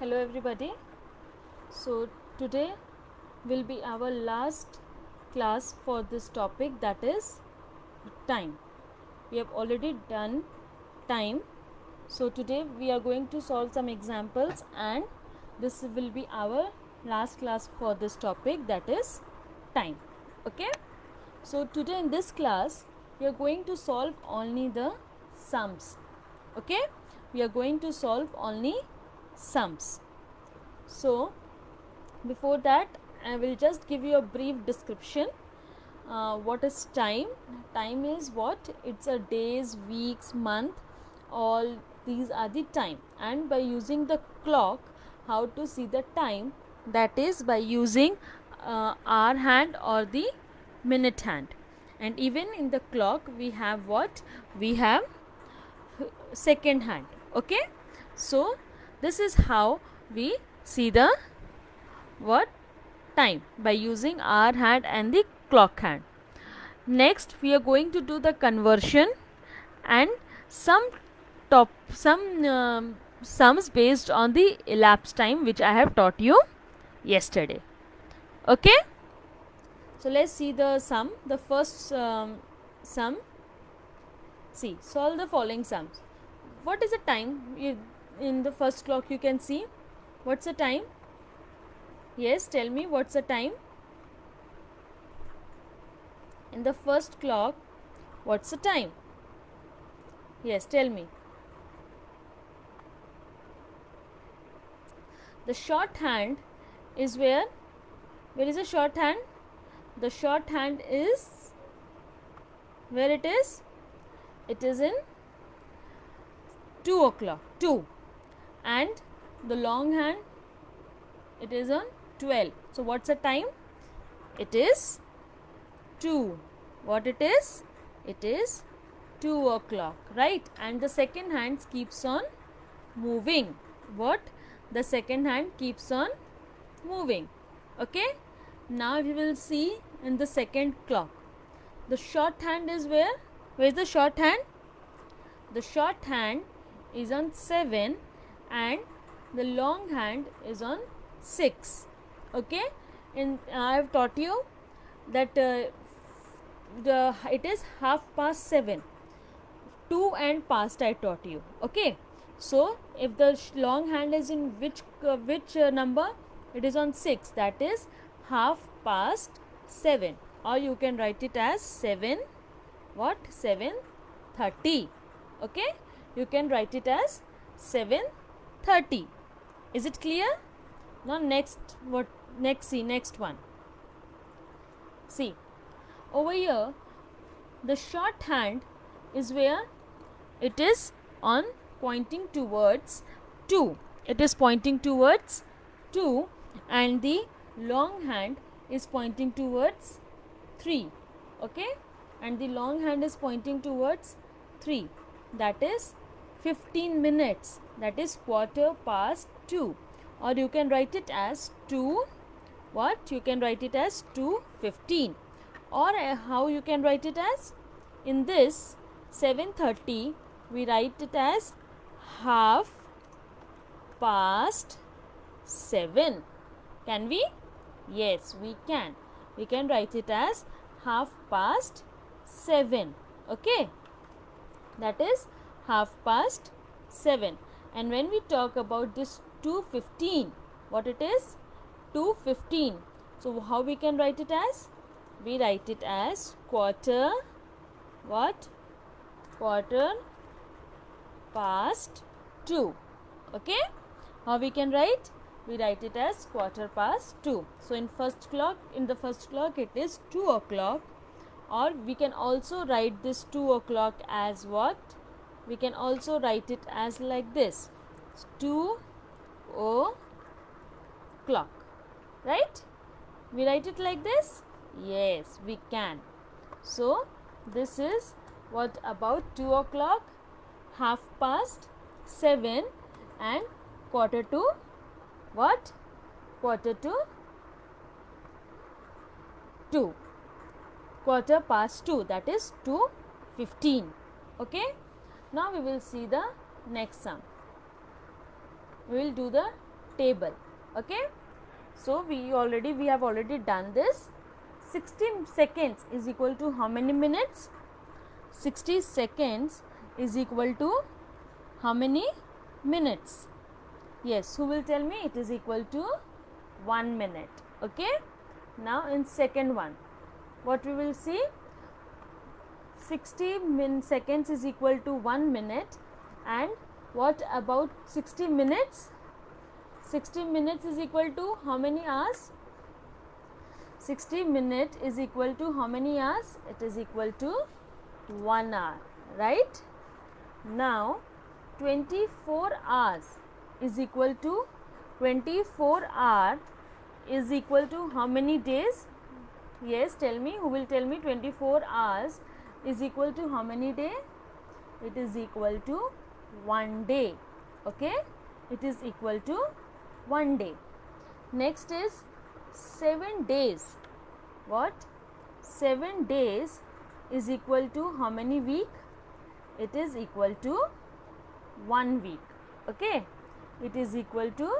Hello everybody. So today will be our last class for this topic, that is time. We have already done time. So today we are going to solve some examples and this will be our last class for this topic, that is time. Okay? So today in this class we are going to solve only the sums. Okay? We are going to solve only sums. So before that I will just give you a brief description. What is time? Time is what? It's a days, weeks, month, all these are the time. And by using the clock, how to see the time? That is by using hour hand or the minute hand. And even in the clock we have what? We have second hand. Okay? So this is how we see the what? Time by using hour hand and the clock hand. Next we are going to do the conversion and some sums based on the elapsed time which I have taught you yesterday. Okay, so let's see the sum. The first sum, see, solve the following sums. What is the time? In the first clock you can see what's the time. Yes, tell me what's the time in the first clock. What's the time? Yes, tell me. The shorthand is where? Where is the shorthand? The shorthand is where it is? It is in 2 o'clock. 2. And the long hand, it is on 12. So what's the time? It is 2. What it is? It is 2 o'clock, right? And the second hand keeps on moving. What? The second hand keeps on moving. Okay? Now we will see in the second clock. The short hand is where? Where is the short hand? The short hand is on 7 and the long hand is on 6. Okay? I have taught you that it is 7:30. 2 and past I taught you. Okay? So if the long hand is in which number? It is on 6. That is 7:30. Or you can write it as 7:30. Okay? You can write it as 7:30. Is it clear? Now next one. See, over here the short hand is where? It is on pointing towards 2. It is pointing towards 2 and the long hand is pointing towards 3. Okay? And the long hand is pointing towards 3. That is 15 minutes. That is 2:15. Or you can write it as 2. What? You can write it as 2:15. Or how you can write it as? In this 7:30 we write it as 7:30. Can we? Yes, we can. We can write it as 7:30. Okay? That is 7:30. And when we talk about this 2:15, what it is? 2:15. So how we can write it as? We write it as quarter past 2. Okay? How we can write? We write it as quarter past 2. So in the first clock it is 2 o'clock. Or we can also write this 2 o'clock as what? We can also write it as like this, 2 o'clock. Right? We write it like this? Yes, we can. So this is what about 2 o'clock, 7:30 and quarter to what? Quarter to 2. Quarter past 2, that is 2:15. Okay? Now we will see the next sum. We will do the table. Okay, so we have already done this. 60 seconds is equal to how many minutes? 60 seconds is equal to how many minutes? Yes, who will tell me? It is equal to 1 minute. Okay, now in second one, what we will see? 60 seconds is equal to 1 minute, and what about 60 minutes? 60 minutes is equal to how many hours? 60 minutes is equal to how many hours? It is equal to 1 hour, right? Now 24 hours is equal to 24 hour is equal to how many days? Yes, tell me, who will tell me? 24 hours is equal to how many days? It is equal to 1 day. Okay, it is equal to 1 day. Next is 7 days. What? 7 days is equal to how many week? It is equal to 1 week. Okay, it is equal to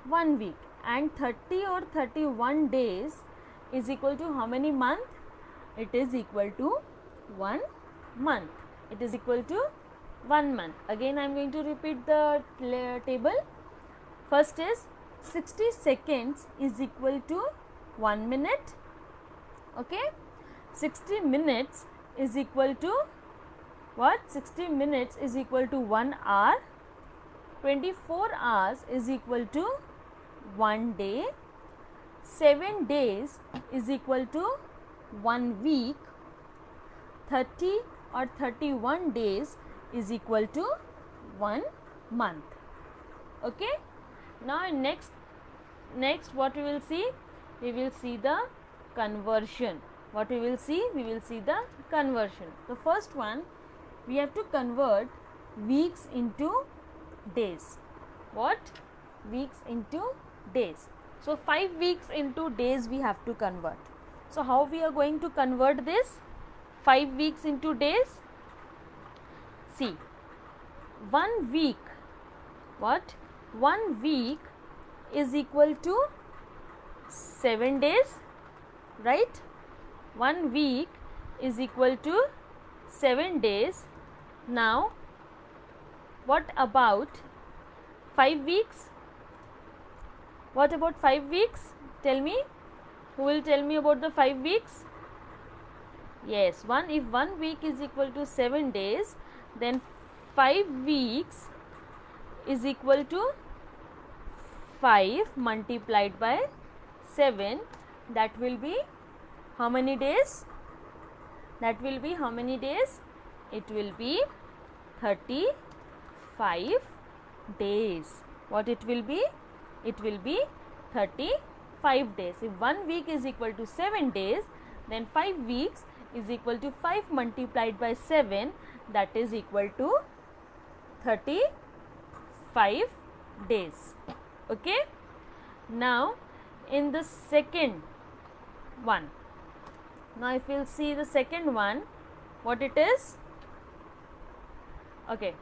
1 week. And 30 or 31 days is equal to how many month? It is equal to 1 month. It is equal to 1 month. Again I am going to repeat the table. First is 60 seconds is equal to 1 minute. Okay, 60 minutes is equal to what? 60 minutes is equal to 1 hour. 24 hours is equal to 1 day. 7 days is equal to 1 week. 30 or 31 days is equal to 1 month. Okay, now next what we will see? We will see the conversion. What we will see? We will see the conversion. The first one, we have to convert weeks into days. What? Weeks into days. So 5 weeks into days we have to convert. So how we are going to convert this 5 weeks into days? See, 1 week, what? 1 week is equal to 7 days, right? 1 week is equal to 7 days. Now what about 5 weeks? What about 5 weeks? Tell me, who will tell me about the 5 weeks? Yes, if 1 week is equal to 7 days, then 5 weeks is equal to 5 multiplied by 7. That will be how many days? That will be how many days? It will be 35 days. What it will be? It will be 35 days. If 1 week is equal to 7 days, then 5 weeks is equal to 5 multiplied by 7, that is equal to 35 days. Okay. Now in the second one, now if we will see the second one, what it is? Okay,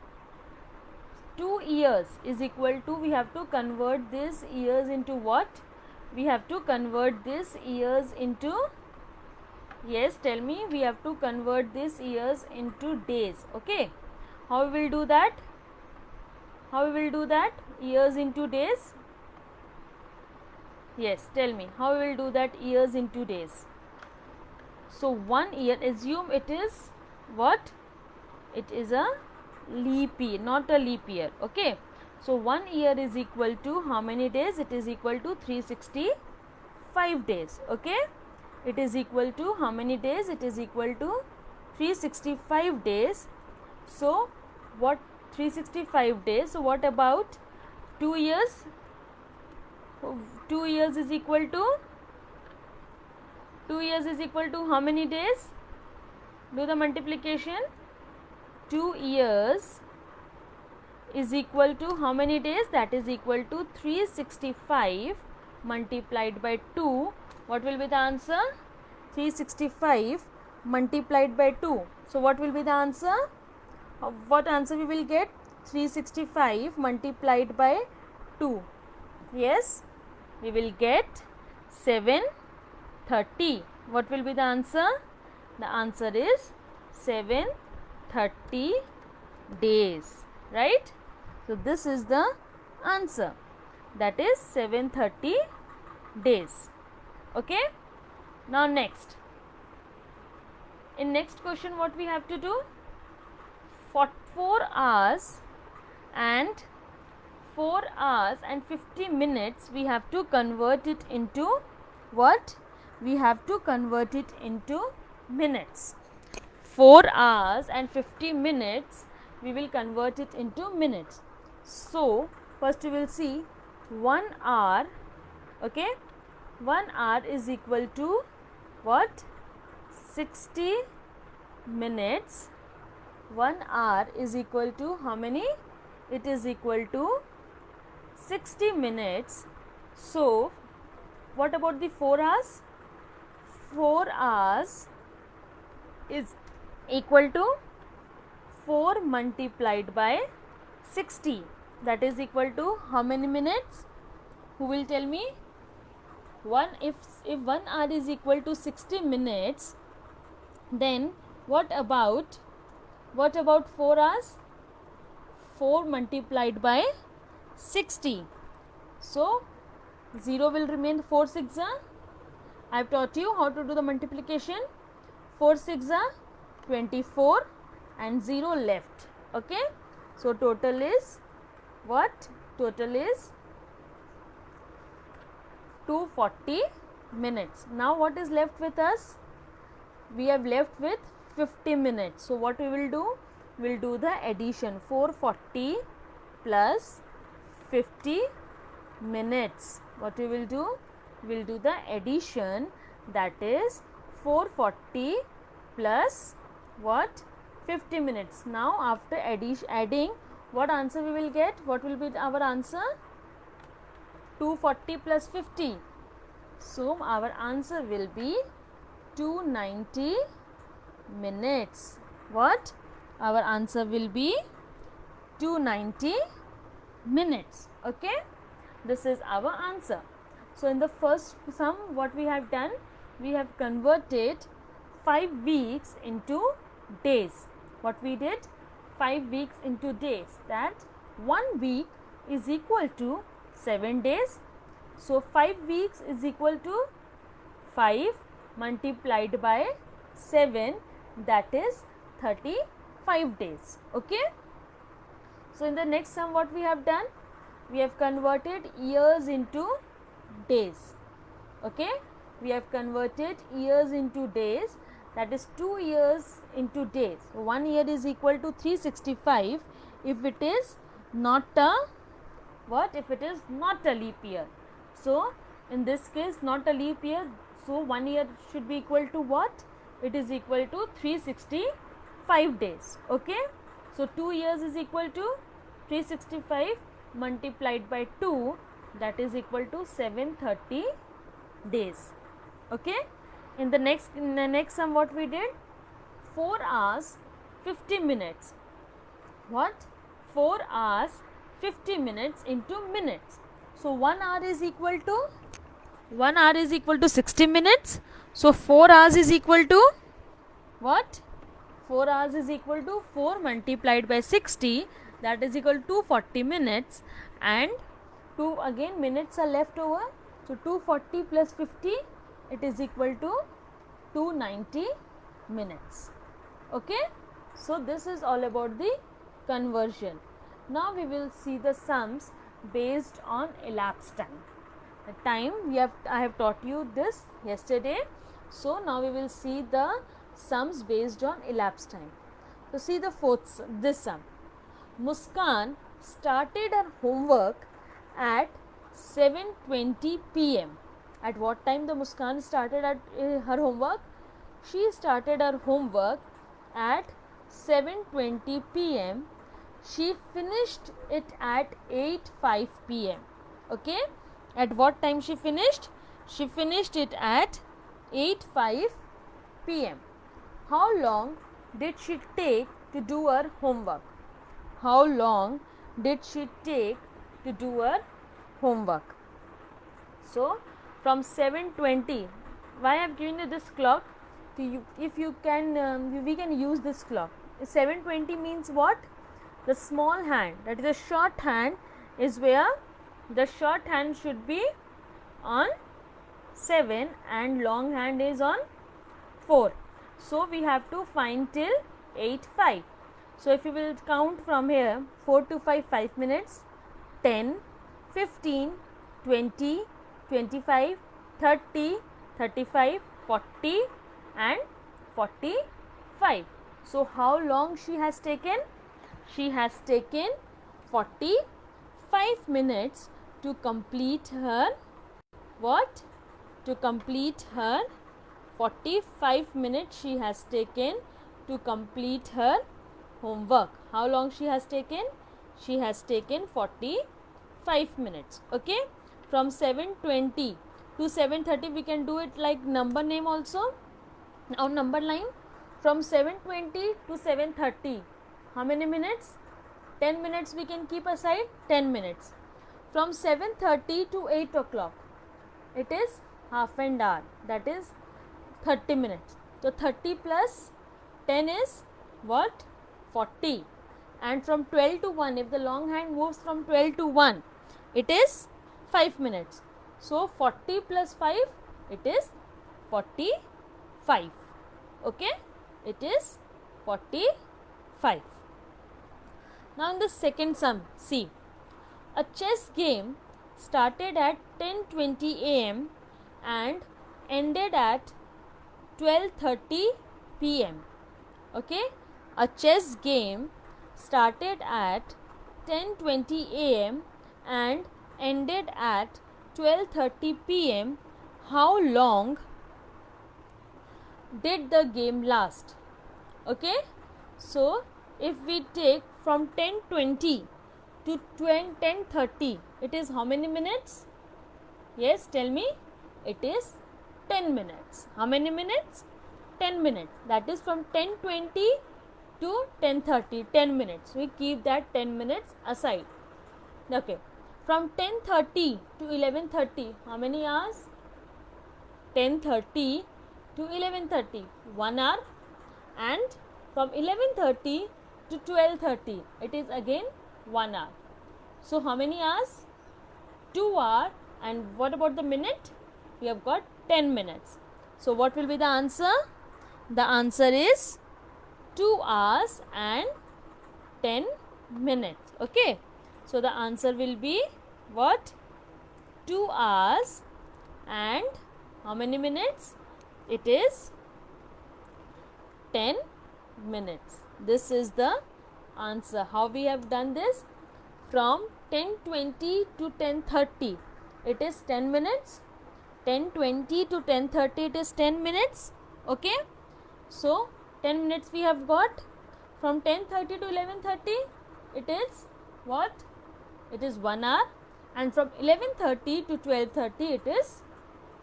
2 years is equal to, we have to convert this years into what? We have to convert this years into, yes, tell me, we have to convert this years into days. Okay, how we will do that? How we will do that? Years into days? Yes, tell me, how we will do that? Years into days. So 1 year, assume it is what? It is a leap year, not a leap year. Okay, so 1 year is equal to how many days? It is equal to 365 days. Okay, it is equal to how many days? It is equal to 365 days. So what? 365 days. So what about 2 years? 2 years is equal to, 2 years is equal to how many days? Do the multiplication. 2 years is equal to how many days? That is equal to 365 multiplied by 2. What will be the answer? 365 multiplied by 2. So what will be the answer? What answer we will get? 365 multiplied by 2. Yes, we will get 7:30. What will be the answer? The answer is 7:30 days, right? So this is the answer, that is 7:30 days. Okay, now next, in next question what we have to do, 4 hours and 4 hours and 50 minutes we have to convert it into what? We have to convert it into minutes. 4 hours and 50 minutes we will convert it into minutes. So first we will see 1 hour. Okay, 1 hour is equal to what? 60 minutes. 1 hour is equal to how many? It is equal to 60 minutes. So what about the 4 hours? 4 hours is equal to 4 multiplied by 60, that is equal to how many minutes? Who will tell me? If 1 hour is equal to 60 minutes, then what about 4 hours? 4 multiplied by 60. So 0 will remain. 4 6 are, I have taught you how to do the multiplication. 4 6 are 24 and 0 left. Okay, so total is what? Total is 240 minutes. Now what is left with us? We have left with 50 minutes. So what we will do? We will do the addition. 440 plus 50 minutes. What we will do? We will do the addition, that is 440 plus what? 50 minutes. Now after adding, what answer we will get? What will be our answer? 240 plus 50. So our answer will be 290 minutes. What? Our answer will be 290 minutes. Okay, this is our answer. So in the first sum what we have done, we have converted 5 weeks into days. What we did? 5 weeks into days, that 1 week is equal to 7 days. So 5 weeks is equal to 5 multiplied by 7, that is 35 days. Okay, so in the next sum what we have done, we have converted years into days. Okay, we have converted years into days, that is 2 years into days. So 1 year is equal to 365 if it is not a what? If it is not a leap year. So in this case not a leap year, so 1 year should be equal to what? It is equal to 365 days. Okay, so 2 years is equal to 365 multiplied by 2, that is equal to 730 days. Okay, in the next sum what we did, 4 hours 50 minutes. What? 4 hours 50 minutes into minutes. So 1 hour is equal to 60 minutes. So 4 hours is equal to what? 4 hours is equal to 4 multiplied by 60, that is equal to 240 minutes, and 2 again minutes are left over. So 240 plus 50, it is equal to 290 minutes. Okay, so this is all about the conversion. Now we will see the sums based on elapsed time. The time I have taught you this yesterday. So now we will see the sums based on elapsed time. So see the this sum. Muskan started her homework at 7:20 p.m. At what time the Muskan started her homework? She started her homework at 7:20 p.m. She finished it at 8:05 p.m. Okay, at what time she finished? She finished it at 8:05 p.m. How long did she take to do her homework? How long did she take to do her homework? So from 7:20, why I have given you this clock? To you, if you can, we can use this clock. 7:20 means what? The small hand, that is the short hand, is where the short hand should be on 7 and long hand is on 4. So we have to find till 8, 5. So if you will count from here, 4 to 5, 5 minutes, 10, 15, 20, 25, 30, 35, 40 and 45. So how long she has taken? She has taken 45 minutes to complete her what? To complete her 45 minutes she has taken to complete her homework. How long she has taken? She has taken 45 minutes. Okay. From 7:20 to 7:30 we can do it like number name also. Now number line, from 7:20 to 7:30. How many minutes? 10 minutes we can keep aside. 10 minutes. From 7:30 to 8 o'clock, it is half an hour, that is 30 minutes. So 30 plus 10 is what? 40. And from 12 to 1, if the long hand moves from 12 to 1, it is 5 minutes. So 40 plus 5, it is 45. Okay, it is 45. Now in the second sum, see, a chess game started at 10:20 am and ended at 12:30 pm. Okay, a chess game started at 10:20 am and ended at 12:30 pm. How long did the game last? Okay, so if we take from 10:20 to 10:30, it is how many minutes? Yes, tell me. It is 10 minutes. How many minutes? 10 minutes. That is from 10:20 to 10:30, 10 minutes. We keep that 10 minutes aside. Okay, from 10:30 to 11:30, how many hours? 10:30 to 11:30, 1 hour. And from 11:30 to 12:30, it is again 1 hour. So how many hours? 2 hours. And what about the minute? We have got 10 minutes. So what will be the answer? The answer is 2 hours and 10 minutes. Okay. So the answer will be what? 2 hours and how many minutes? It is 10 minutes. This is the answer. How we have done this? From 10:20 to 10:30, it is 10 minutes. 10:20 to 10:30, it is 10 minutes. Okay. So 10 minutes we have got. From 10:30 to 11:30, it is what? It is 1 hour. And from 11:30 to 12:30, it is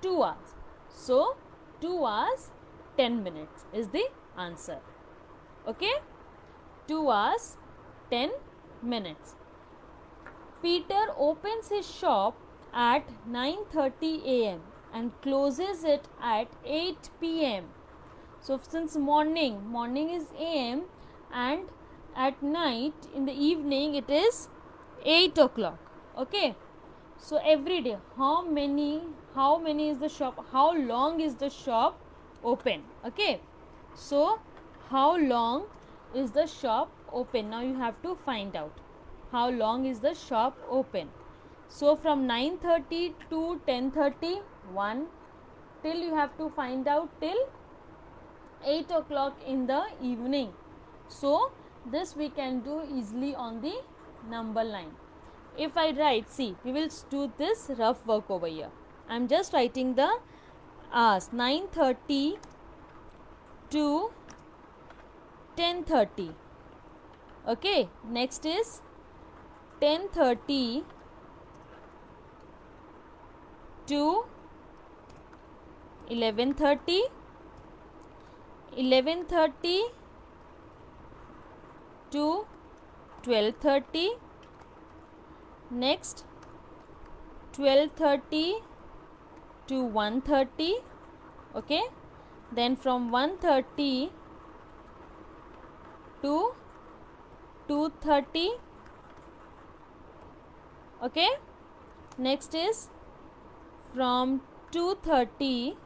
2 hours. So 2 hours 10 minutes is the answer. Okay. 2 hours 10 minutes. Peter opens his shop at 9:30 am and closes it at 8 pm. So since morning is am and at night in the evening it is 8 o'clock. Okay. So every day, how many is the shop? How long is the shop open? Okay. So how long is the shop open? Now you have to find out how long is the shop open. So from 9:30 to 10:30, 1, till you have to find out till 8 o'clock in the evening. So this we can do easily on the number line. If I write, see, we will do this rough work over here. I am just writing the hours. 9:30 to 10:30. Okay. Next is 10:30 to 11:30. 11:30 to 12:30. Next 12:30 to 1:30. Okay, then from 1:30 to 2:30. Okay, next is from 2:30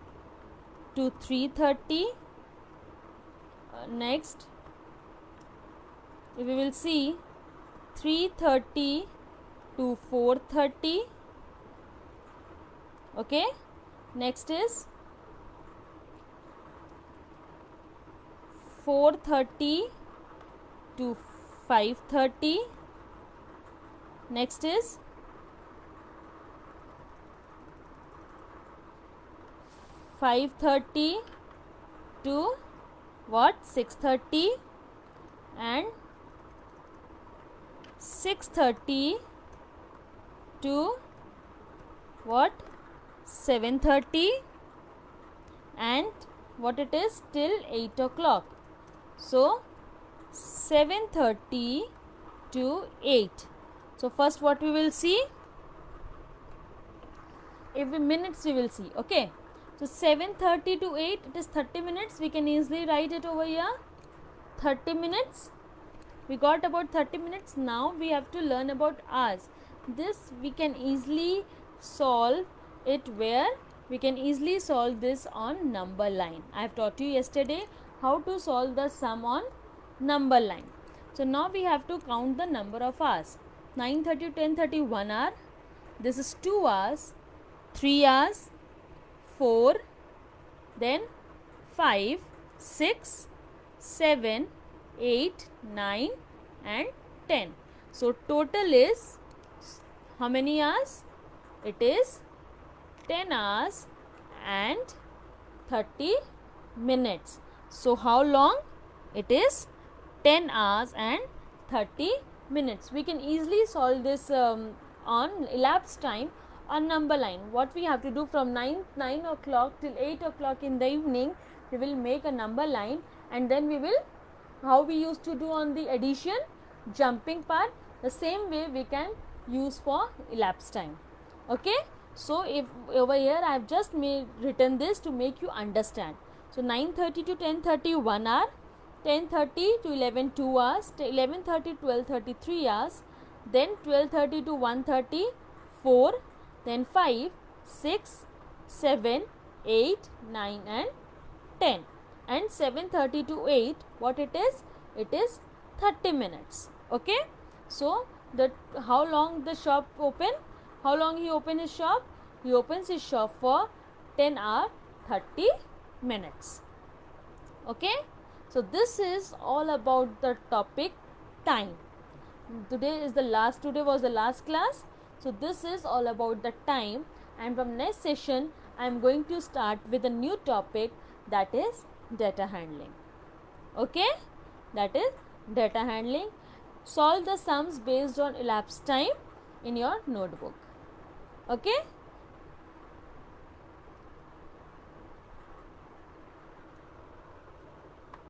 to 3:30. Next we will see 3:30 to 4:30. Okay, next is 4:30 to 5:30. Next is 5:30 to what, 6:30, and 6:30 to what, 7:30, and what it is till 8 o'clock. So 7:30 to 8. So first what we will see, every minutes we will see. Okay, so 7:30 to 8, it is 30 minutes. We can easily write it over here, 30 minutes. We got about 30 minutes. Now we have to learn about hours. This we can easily solve it where we can easily solve this on number line. I have taught you yesterday how to solve the sum on number line. So now we have to count the number of hours. 9:30 to 10:30, 1 hour. This is 2 hours, 3 hours, 4, then 5, 6, 7, 8, 9 and 10. So total is how many hours? It is 10 hours and 30 minutes. So how long? It is 10 hours and 30 minutes. We can easily solve this on elapsed time on number line. What we have to do, from 9 o'clock till 8 o'clock in the evening, we will make a number line, and then we will, how we used to do on the addition, jumping part, the same way we can use for elapsed time. Okay, so if over here I have just written this to make you understand. So 9:30 to 10:30, 1 hour, 10:30 to 11, 2 hours, 11:30 to 12:30, 3 hours, then 12:30 to 1:30, 4, then 5, 6, 7, 8, 9 and 10, and 7:30 to 8, what it is? It is 30 minutes. Okay, so how long the shop open? How long he open his shop? He opens his shop for 10 hour 30 minutes. Okay, so this is all about the topic time. Today was the last class. So this is all about the time, and from next session I am going to start with a new topic, that is data handling. Okay, that is data handling. Solve the sums based on elapsed time in your notebook. Okay.